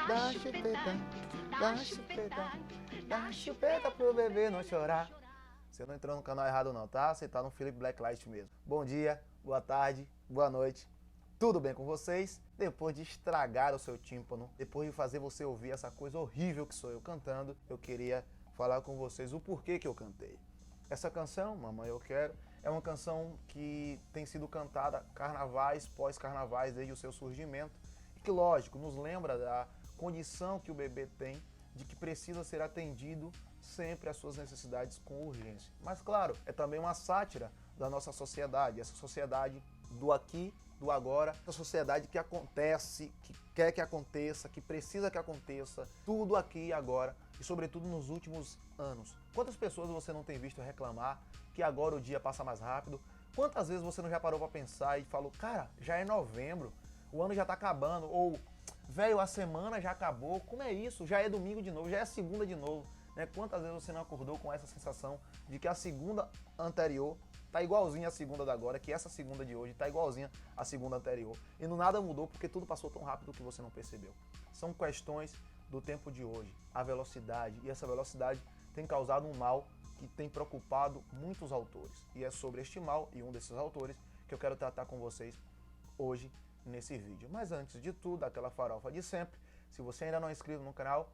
Dá chupeta, dá chupeta, dá chupeta pro bebê não chorar. Você não entrou no canal errado não, tá? Você tá no Felipe Blacklight mesmo. Bom dia, boa tarde, boa noite. Tudo bem com vocês? Depois de estragar o seu tímpano, depois de fazer você ouvir essa coisa horrível que sou eu cantando, eu queria falar com vocês o porquê que eu cantei. Essa canção, Mamãe Eu Quero, é uma canção que tem sido cantada carnavais, pós-carnavais, desde o seu surgimento, e que, lógico, nos lembra da condição que o bebê tem de que precisa ser atendido sempre às suas necessidades com urgência. Mas, claro, é também uma sátira da nossa sociedade, essa sociedade do aqui, do agora, essa sociedade que acontece, que quer que aconteça, que precisa que aconteça, tudo aqui e agora, e sobretudo nos últimos anos. Quantas pessoas você não tem visto reclamar que agora o dia passa mais rápido? Quantas vezes você não já parou para pensar e falou, cara, já é novembro, o ano já tá acabando, ou, velho, a semana já acabou, como é isso? Já é domingo de novo, já é segunda de novo. Né? Quantas vezes você não acordou com essa sensação de que a segunda anterior tá igualzinha à segunda da agora, que essa segunda de hoje tá igualzinha à segunda anterior. E não nada mudou porque tudo passou tão rápido que você não percebeu. São questões do tempo de hoje, a velocidade, e essa velocidade tem causado um mal que tem preocupado muitos autores. E é sobre este mal e um desses autores que eu quero tratar com vocês hoje nesse vídeo. Mas antes de tudo, aquela farofa de sempre, se você ainda não é inscrito no canal,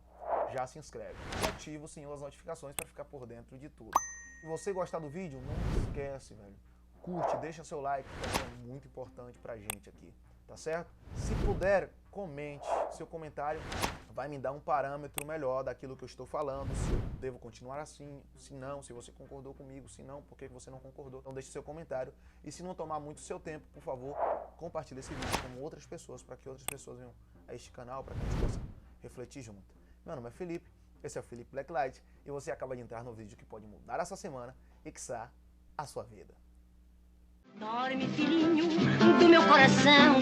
já se inscreve e ativa o sininho das notificações para ficar por dentro de tudo. Se você gostar do vídeo, não esquece, velho. Curte, deixa seu like, que é muito importante pra gente aqui, tá certo? Se puder, comente. Seu comentário vai me dar um parâmetro melhor daquilo que eu estou falando, se eu devo continuar assim, se não, se você concordou comigo, se não, por que você não concordou. Então deixe seu comentário e se não tomar muito seu tempo, por favor, compartilhe esse vídeo com outras pessoas, para que outras pessoas venham a este canal, para que a gente possa refletir junto. Meu nome é Felipe, esse é o Felipe Blacklight e você acaba de entrar no vídeo que pode mudar essa semana e, quiçá, a sua vida. Dorme, filhinho do meu coração,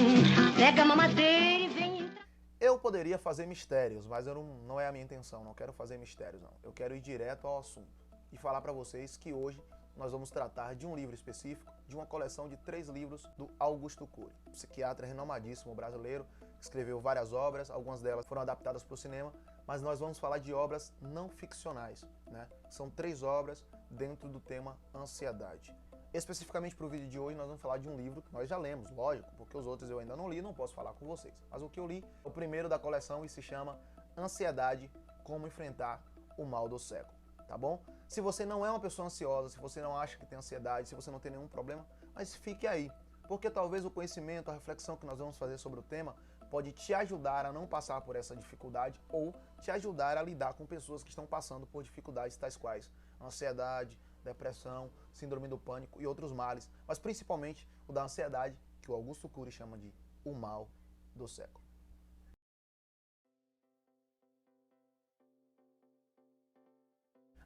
pega a mamadeira e vem entrar. Eu poderia fazer mistérios, mas não é a minha intenção, não quero fazer mistérios não. Eu quero ir direto ao assunto e falar para vocês que hoje nós vamos tratar de um livro específico, de uma coleção de 3 livros do Augusto Cury, psiquiatra renomadíssimo brasileiro, que escreveu várias obras, algumas delas foram adaptadas para o cinema, mas nós vamos falar de obras não ficcionais, né? São 3 obras dentro do tema ansiedade. Especificamente para o vídeo de hoje nós vamos falar de um livro que nós já lemos, lógico, porque os outros eu ainda não li, não posso falar com vocês. Mas o que eu li é o primeiro da coleção e se chama Ansiedade, Como Enfrentar o Mal do Século, tá bom? Se você não é uma pessoa ansiosa, se você não acha que tem ansiedade, se você não tem nenhum problema, mas fique aí, porque talvez o conhecimento, a reflexão que nós vamos fazer sobre o tema pode te ajudar a não passar por essa dificuldade ou te ajudar a lidar com pessoas que estão passando por dificuldades tais quais ansiedade, depressão, síndrome do pânico e outros males, mas principalmente o da ansiedade, que o Augusto Cury chama de o mal do século.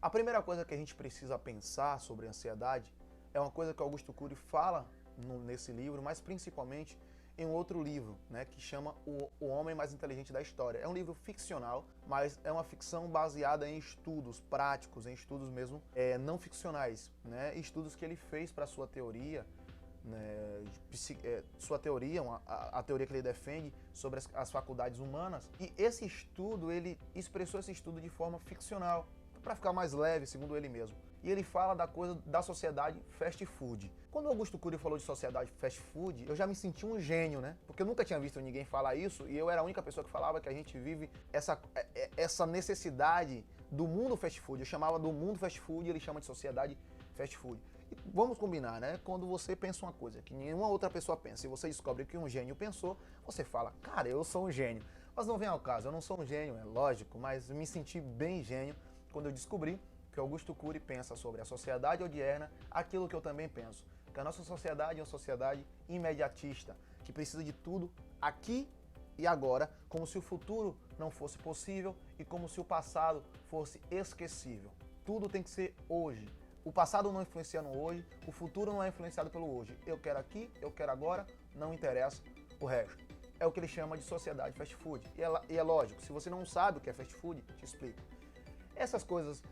A primeira coisa que a gente precisa pensar sobre ansiedade é uma coisa que o Augusto Cury fala nesse livro, mas principalmente em um outro livro, né, que chama O Homem Mais Inteligente da História. É um livro ficcional, mas é uma ficção baseada em estudos práticos, em estudos mesmo não ficcionais, né, estudos que ele fez para sua teoria, né, sua teoria, a teoria que ele defende sobre as faculdades humanas. E esse estudo, ele expressou esse estudo de forma ficcional, para ficar mais leve, segundo ele mesmo. E ele fala da coisa da sociedade fast food. Quando o Augusto Cury falou de sociedade fast food, eu já me senti um gênio, né? Porque eu nunca tinha visto ninguém falar isso e eu era a única pessoa que falava que a gente vive essa necessidade do mundo fast food. Eu chamava do mundo fast food e ele chama de sociedade fast food. E vamos combinar, né? Quando você pensa uma coisa que nenhuma outra pessoa pensa e você descobre que um gênio pensou, você fala, cara, eu sou um gênio. Mas não vem ao caso, eu não sou um gênio, é lógico, mas me senti bem gênio quando eu descobri que Augusto Cury pensa sobre a sociedade odierna, aquilo que eu também penso, que a nossa sociedade é uma sociedade imediatista, que precisa de tudo aqui e agora, como se o futuro não fosse possível e como se o passado fosse esquecível. Tudo tem que ser hoje. O passado não influencia no hoje, o futuro não é influenciado pelo hoje. Eu quero aqui, eu quero agora, não interessa o resto. É o que ele chama de sociedade fast food. E é lógico, se você não sabe o que é fast food, te explico. Essas coisas,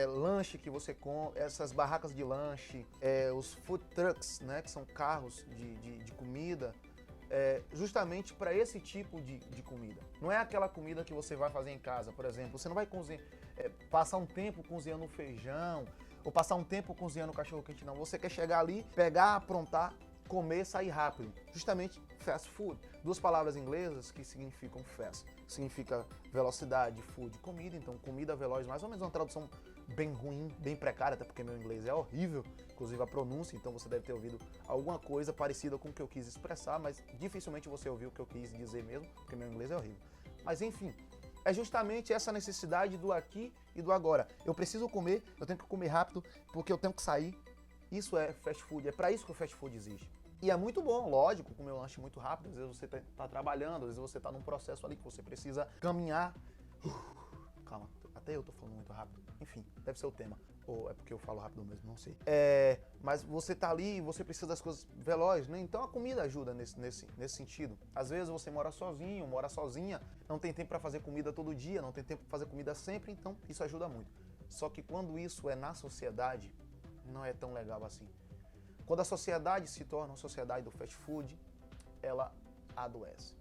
lanche que você compra, essas barracas de lanche, os food trucks, né, que são carros de comida, justamente para esse tipo de comida. Não é aquela comida que você vai fazer em casa, por exemplo. Você não vai passar um tempo cozinhando feijão ou passar um tempo cozinhando cachorro quente, não. Você quer chegar ali, pegar, aprontar, comer, sair rápido. Justamente fast food. Duas palavras inglesas que significam fast. Significa velocidade, food, comida. Então, comida veloz, mais ou menos uma tradução bem ruim, bem precária, até porque meu inglês é horrível, inclusive a pronúncia, então você deve ter ouvido alguma coisa parecida com o que eu quis expressar, mas dificilmente você ouviu o que eu quis dizer mesmo, porque meu inglês é horrível. Mas enfim, é justamente essa necessidade do aqui e do agora. Eu preciso comer, eu tenho que comer rápido, porque eu tenho que sair. Isso é fast food, é para isso que o fast food existe. E é muito bom, lógico, comer um lanche muito rápido. Às vezes você tá trabalhando, às vezes você tá num processo ali que você precisa caminhar. Calma, até eu tô falando muito rápido. Enfim, deve ser o tema. Ou é porque eu falo rápido mesmo, não sei. Mas você tá ali e você precisa das coisas velozes, né? Então a comida ajuda nesse sentido. Às vezes você mora sozinho, mora sozinha, não tem tempo para fazer comida todo dia, não tem tempo para fazer comida sempre, então isso ajuda muito. Só que quando isso é na sociedade, não é tão legal assim. Quando a sociedade se torna uma sociedade do fast food, ela adoece.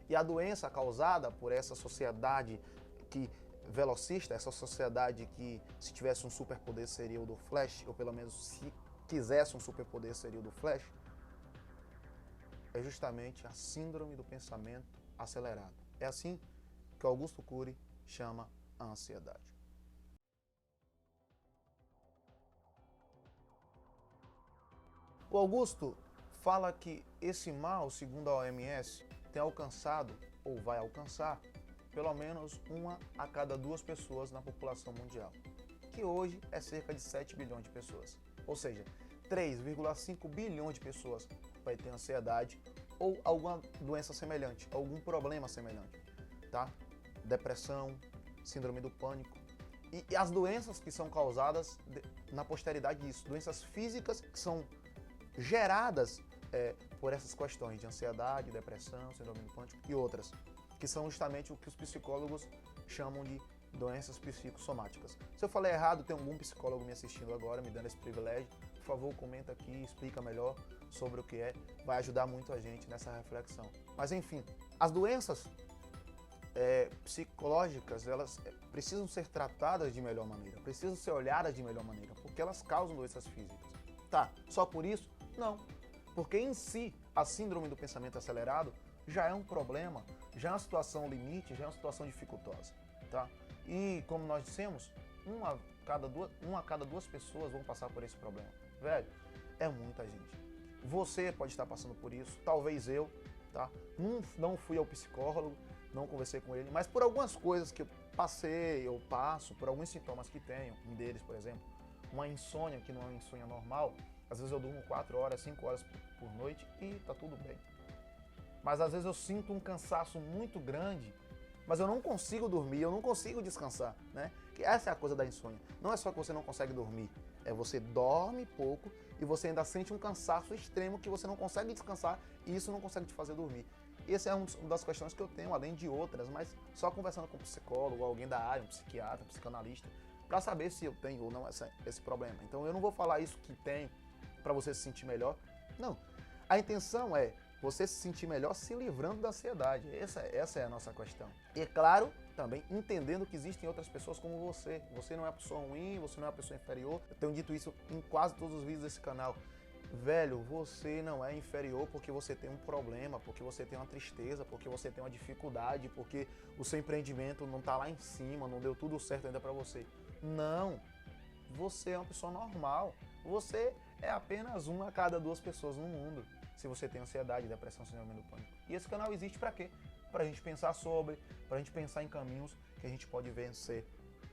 E a doença causada por essa sociedade que velocista, essa sociedade que se tivesse um superpoder seria o do Flash, ou pelo menos se quisesse um superpoder seria o do Flash, é justamente a síndrome do pensamento acelerado. É assim que Augusto Cury chama a ansiedade. O Augusto fala que esse mal, segundo a OMS, tem alcançado, ou vai alcançar, pelo menos 1 a cada 2 pessoas na população mundial, que hoje é cerca de 7 bilhões de pessoas. Ou seja, 3,5 bilhões de pessoas vai ter ansiedade ou alguma doença semelhante, algum problema semelhante, tá? Depressão, síndrome do pânico. E as doenças que são causadas na posteridade disso, doenças físicas que são geradas por essas questões de ansiedade, depressão, síndrome do pânico e outras, que são justamente o que os psicólogos chamam de doenças psicossomáticas. Se eu falei errado, tem algum psicólogo me assistindo agora, me dando esse privilégio, por favor, comenta aqui, explica melhor sobre o que é, vai ajudar muito a gente nessa reflexão. Mas enfim, as doenças psicológicas, elas precisam ser tratadas de melhor maneira, precisam ser olhadas de melhor maneira, porque elas causam doenças físicas. Tá, só por isso? Não, porque em si, a síndrome do pensamento acelerado já é um problema, já é uma situação limite, já é uma situação dificultosa, tá? E como nós dissemos, 1 a cada 2 pessoas vão passar por esse problema. Velho, é muita gente. Você pode estar passando por isso, talvez eu, tá? Não fui ao psicólogo, não conversei com ele, mas por algumas coisas que eu passei, eu passo, por alguns sintomas que tenho, um deles, por exemplo, uma insônia que não é uma insônia normal, às vezes eu durmo 4 horas, 5 horas por noite e tá tudo bem. Mas às vezes eu sinto um cansaço muito grande, mas eu não consigo dormir, eu não consigo descansar, né? Que essa é a coisa da insônia. Não é só que você não consegue dormir, é você dorme pouco e você ainda sente um cansaço extremo que você não consegue descansar e isso não consegue te fazer dormir. Essa é uma das questões que eu tenho, além de outras, mas só conversando com um psicólogo, alguém da área, um psiquiatra, um psicanalista, para saber se eu tenho ou não esse problema. Então eu não vou falar isso que tem para você se sentir melhor. Não. A intenção é você se sentir melhor se livrando da ansiedade. Essa é a nossa questão. E claro, também entendendo que existem outras pessoas como você. Você não é uma pessoa ruim, você não é uma pessoa inferior. Eu tenho dito isso em quase todos os vídeos desse canal. Velho, você não é inferior porque você tem um problema, porque você tem uma tristeza, porque você tem uma dificuldade, porque o seu empreendimento não está lá em cima, não deu tudo certo ainda para você. Não. Você é uma pessoa normal. Você é apenas 1 a cada 2 pessoas no mundo. Se você tem ansiedade, depressão, síndrome do pânico. E esse canal existe para quê? Para a gente pensar sobre, para a gente pensar em caminhos que a gente pode vencer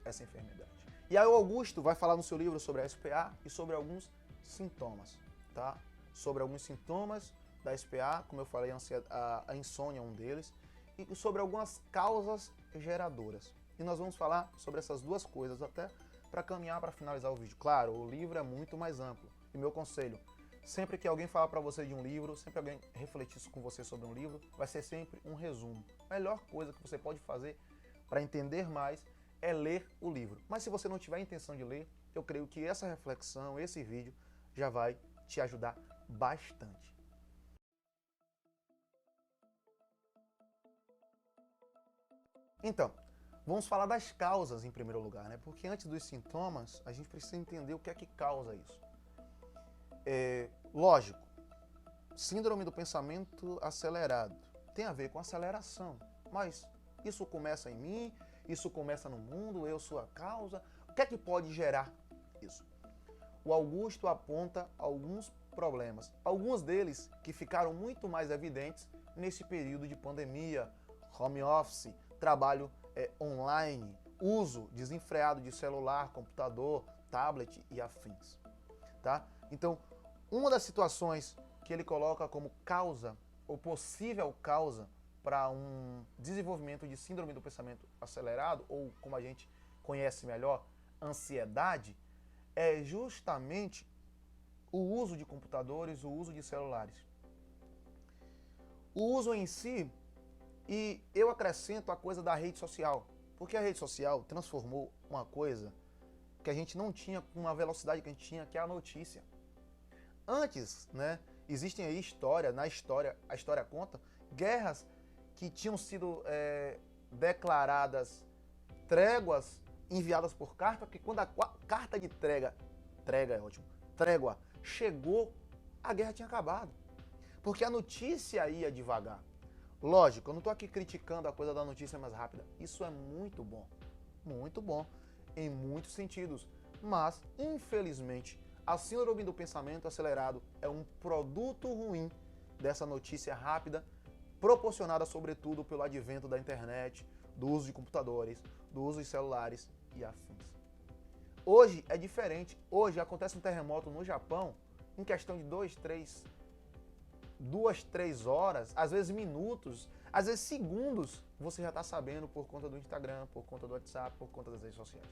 essa enfermidade. E aí o Augusto vai falar no seu livro sobre a SPA e sobre alguns sintomas, tá? Sobre alguns sintomas da SPA, como eu falei, a insônia é um deles, e sobre algumas causas geradoras. E nós vamos falar sobre essas duas coisas até para caminhar para finalizar o vídeo. Claro, o livro é muito mais amplo. E meu conselho, sempre que alguém falar para você de um livro, sempre alguém refletir com você sobre um livro, vai ser sempre um resumo. A melhor coisa que você pode fazer para entender mais é ler o livro. Mas se você não tiver a intenção de ler, eu creio que essa reflexão, esse vídeo, já vai te ajudar bastante. Então, vamos falar das causas em primeiro lugar, né? Porque antes dos sintomas, a gente precisa entender o que é que causa isso. Lógico, síndrome do pensamento acelerado tem a ver com aceleração, mas isso começa em mim, isso começa no mundo, eu sou a causa. O que é que pode gerar isso? O Augusto aponta alguns problemas, alguns deles que ficaram muito mais evidentes nesse período de pandemia, home office, trabalho online, uso desenfreado de celular, computador, tablet e afins. Tá? Então, uma das situações que ele coloca como causa, ou possível causa, para um desenvolvimento de síndrome do pensamento acelerado, ou como a gente conhece melhor, ansiedade, é justamente o uso de computadores, o uso de celulares. O uso em si, e eu acrescento a coisa da rede social, porque a rede social transformou uma coisa que a gente não tinha com a velocidade que a gente tinha, que é a notícia. Antes, né, existem aí a história conta, guerras que tinham sido declaradas tréguas enviadas por carta, que quando a carta de trégua chegou, a guerra tinha acabado. Porque a notícia ia devagar. Lógico, eu não estou aqui criticando a coisa da notícia mais rápida. Isso é muito bom, em muitos sentidos. Mas, infelizmente, a síndrome do pensamento acelerado é um produto ruim dessa notícia rápida, proporcionada sobretudo pelo advento da internet, do uso de computadores, do uso de celulares e afins. Hoje é diferente. Hoje acontece um terremoto no Japão, em questão de 2, 3 horas, às vezes minutos, às vezes segundos, você já está sabendo por conta do Instagram, por conta do WhatsApp, por conta das redes sociais.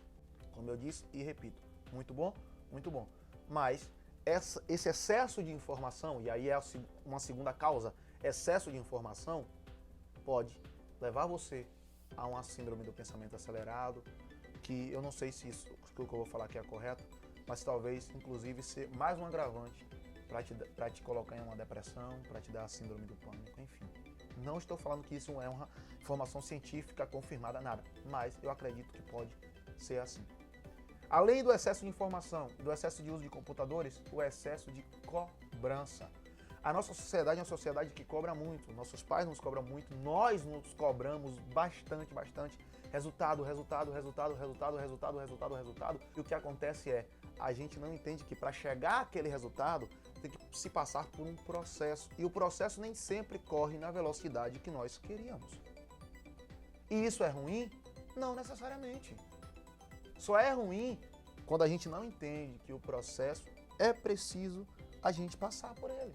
Como eu disse e repito, muito bom, muito bom. Mas esse excesso de informação, e aí é uma segunda causa, excesso de informação, pode levar você a uma síndrome do pensamento acelerado, que eu não sei se isso que eu vou falar aqui é correto, mas talvez, inclusive, ser mais um agravante para te colocar em uma depressão, para te dar a síndrome do pânico, enfim. Não estou falando que isso é uma informação científica confirmada, nada, mas eu acredito que pode ser assim. Além do excesso de informação, do excesso de uso de computadores, o excesso de cobrança. A nossa sociedade é uma sociedade que cobra muito, nossos pais nos cobram muito, nós nos cobramos bastante. Resultado. E o que acontece é, a gente não entende que para chegar àquele resultado, tem que se passar por um processo. E o processo nem sempre corre na velocidade que nós queríamos. E isso é ruim? Não necessariamente. Só é ruim quando a gente não entende que o processo é preciso a gente passar por ele.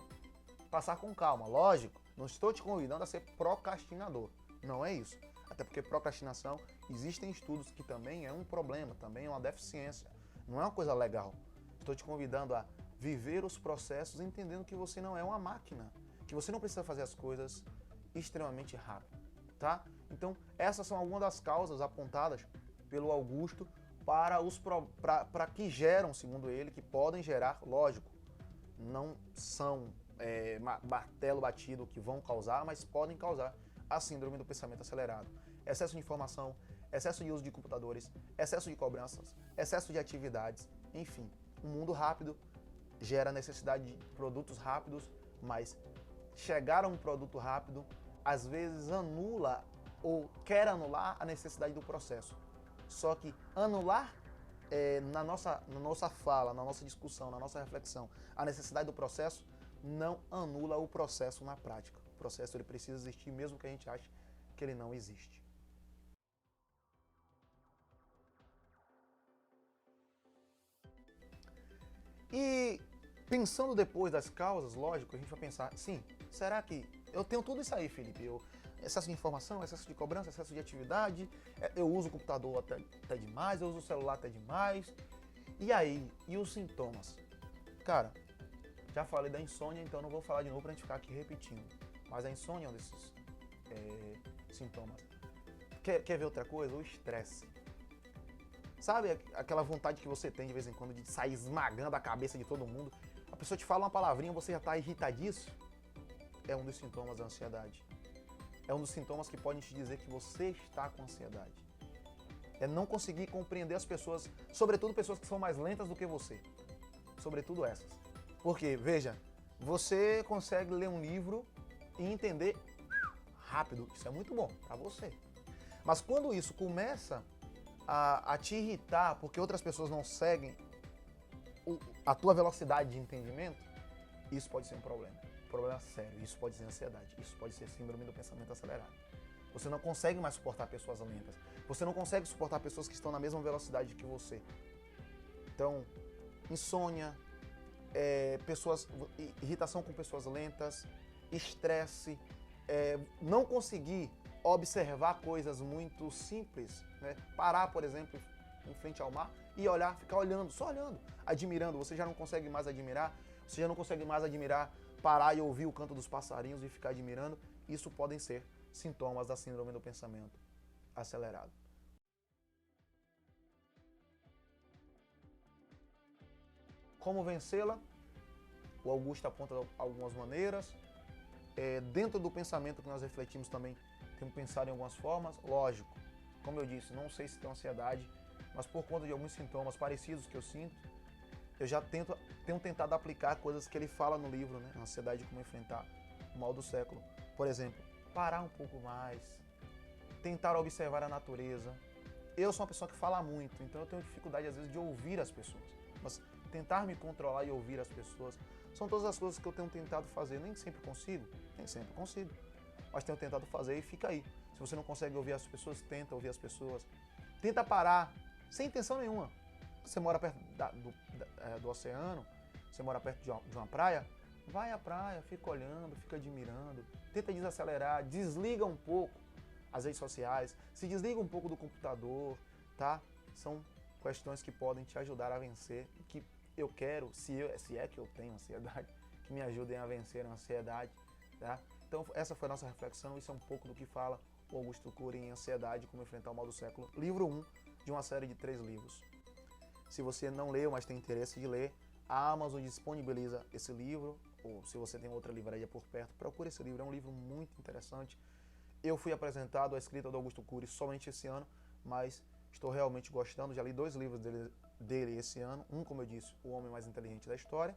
Passar com calma, lógico. Não estou te convidando a ser procrastinador. Não é isso. Até porque procrastinação, existem estudos que também é um problema, também é uma deficiência. Não é uma coisa legal. Estou te convidando a viver os processos entendendo que você não é uma máquina, que você não precisa fazer as coisas extremamente rápido, tá? Então, essas são algumas das causas apontadas pelo Augusto para que geram, segundo ele, que podem gerar, lógico, não são martelo batido que vão causar, mas podem causar a síndrome do pensamento acelerado. Excesso de informação, excesso de uso de computadores, excesso de cobranças, excesso de atividades, enfim. Um mundo rápido gera necessidade de produtos rápidos, mas chegar a um produto rápido, às vezes anula ou quer anular a necessidade do processo. Só que anular na nossa fala, na nossa discussão, na nossa reflexão, a necessidade do processo não anula o processo na prática. O processo ele precisa existir mesmo que a gente ache que ele não existe. E pensando depois das causas, lógico, a gente vai pensar, sim, será que eu tenho tudo isso aí, Felipe? Excesso de informação, excesso de cobrança, excesso de atividade, eu uso o computador até demais, eu uso o celular até demais. E aí, e os sintomas? Cara, já falei da insônia, então não vou falar de novo pra gente ficar aqui repetindo. Mas a insônia é um desses sintomas. Quer ver outra coisa? O estresse. Sabe aquela vontade que você tem de vez em quando de sair esmagando a cabeça de todo mundo? A pessoa te fala uma palavrinha, você já tá irritadíssimo? É um dos sintomas da ansiedade. é um dos sintomas que podem te dizer que você está com ansiedade. É não conseguir compreender as pessoas, sobretudo pessoas que são mais lentas do que você. Sobretudo essas. Porque, veja, você consegue ler um livro e entender rápido. Isso é muito bom para você. Mas quando isso começa a te irritar porque outras pessoas não seguem a tua velocidade de entendimento, isso pode ser um problema. Um problema sério. Isso pode ser ansiedade. Isso pode ser síndrome do pensamento acelerado. Você não consegue mais suportar pessoas lentas. Você não consegue suportar pessoas que estão na mesma velocidade que você. Então, insônia, irritação com pessoas lentas, estresse, não conseguir observar coisas muito simples, né? Parar, por exemplo, em frente ao mar e olhar, ficar olhando, só olhando, admirando. Você já não consegue mais admirar, você já não consegue mais admirar, parar e ouvir o canto dos passarinhos e ficar admirando. Isso podem ser sintomas da síndrome do pensamento acelerado. Como vencê-la? O Augusto aponta algumas maneiras. Dentro do pensamento que nós refletimos também, temos pensado em algumas formas. Lógico, como eu disse, não sei se tem ansiedade, mas por conta de alguns sintomas parecidos que eu sinto, eu já tenho tentado aplicar coisas que ele fala no livro, né? Ansiedade, como enfrentar o mal do século. Por exemplo, parar um pouco mais, tentar observar a natureza. Eu sou uma pessoa que fala muito, então eu tenho dificuldade às vezes de ouvir as pessoas. Mas tentar me controlar e ouvir as pessoas são todas as coisas que eu tenho tentado fazer. Nem sempre consigo, mas tenho tentado fazer e fica aí. Se você não consegue ouvir as pessoas, tenta ouvir as pessoas. Tenta parar, sem intenção nenhuma. Você mora perto do oceano, você mora perto de uma praia, vai à praia, fica olhando, fica admirando, tenta desacelerar, desliga um pouco as redes sociais, se desliga um pouco do computador, tá? São questões que podem te ajudar a vencer, que eu quero, se é que eu tenho ansiedade, que me ajudem a vencer a ansiedade, tá? Então essa foi a nossa reflexão, isso é um pouco do que fala o Augusto Cury em Ansiedade, Como Enfrentar o Mal do Século, livro 1 de uma série de 3 livros. Se você não leu, mas tem interesse de ler, a Amazon disponibiliza esse livro, ou se você tem outra livraria por perto, procure esse livro, é um livro muito interessante. Eu fui apresentado à escrita do Augusto Cury somente esse ano, mas estou realmente gostando, já li 2 livros dele esse ano, um, como eu disse, O Homem Mais Inteligente da História,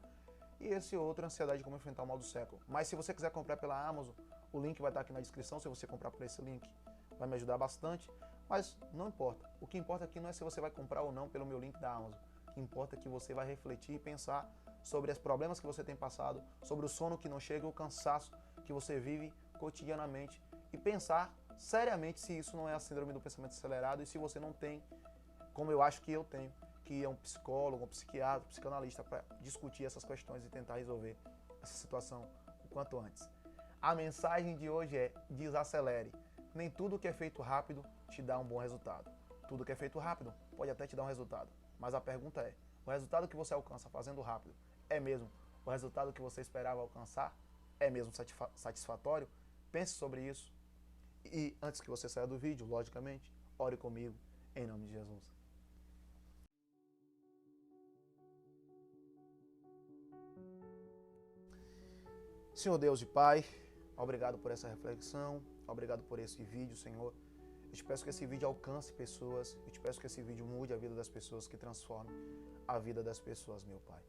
e esse outro, Ansiedade, Como Enfrentar o Mal do Século. Mas se você quiser comprar pela Amazon, o link vai estar aqui na descrição, se você comprar por esse link, vai me ajudar bastante. Mas não importa. O que importa aqui não é se você vai comprar ou não pelo meu link da Amazon. O que importa é que você vai refletir e pensar sobre os problemas que você tem passado, sobre o sono que não chega, o cansaço que você vive cotidianamente e pensar seriamente se isso não é a síndrome do pensamento acelerado e se você não tem, como eu acho que eu tenho, que ir a um psicólogo, um psiquiatra, um psicanalista para discutir essas questões e tentar resolver essa situação o quanto antes. A mensagem de hoje é: desacelere. Nem tudo que é feito rápido te dá um bom resultado. Tudo que é feito rápido pode até te dar um resultado. Mas a pergunta é, o resultado que você alcança fazendo rápido é mesmo o resultado que você esperava alcançar? É mesmo satisfatório? Pense sobre isso. E antes que você saia do vídeo, logicamente, ore comigo, em nome de Jesus. Senhor Deus e Pai, obrigado por essa reflexão, obrigado por esse vídeo, Senhor. Eu te peço que esse vídeo alcance pessoas, eu te peço que esse vídeo mude a vida das pessoas, que transforme a vida das pessoas, meu Pai.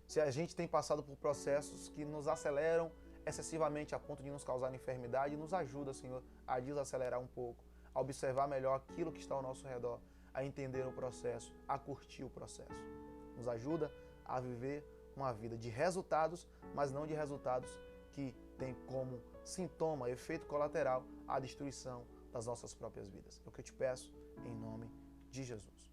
Se a gente tem passado por processos que nos aceleram excessivamente a ponto de nos causar enfermidade, nos ajuda, Senhor, a desacelerar um pouco, a observar melhor aquilo que está ao nosso redor, a entender o processo, a curtir o processo. Nos ajuda a viver uma vida de resultados, mas não de resultados que tem como sintoma, efeito colateral, a destruição das nossas próprias vidas. É o que eu te peço, em nome de Jesus.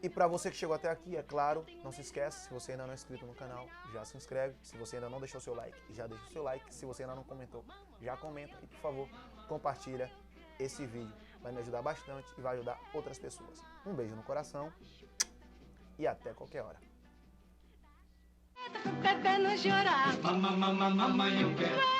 E para você que chegou até aqui, é claro, não se esquece, se você ainda não é inscrito no canal, já se inscreve. Se você ainda não deixou seu like, já deixa o seu like. Se você ainda não comentou, já comenta. E, por favor, compartilha esse vídeo. Vai me ajudar bastante e vai ajudar outras pessoas. Um beijo no coração e até qualquer hora. Bebê não chorar. Mamãe, eu quero.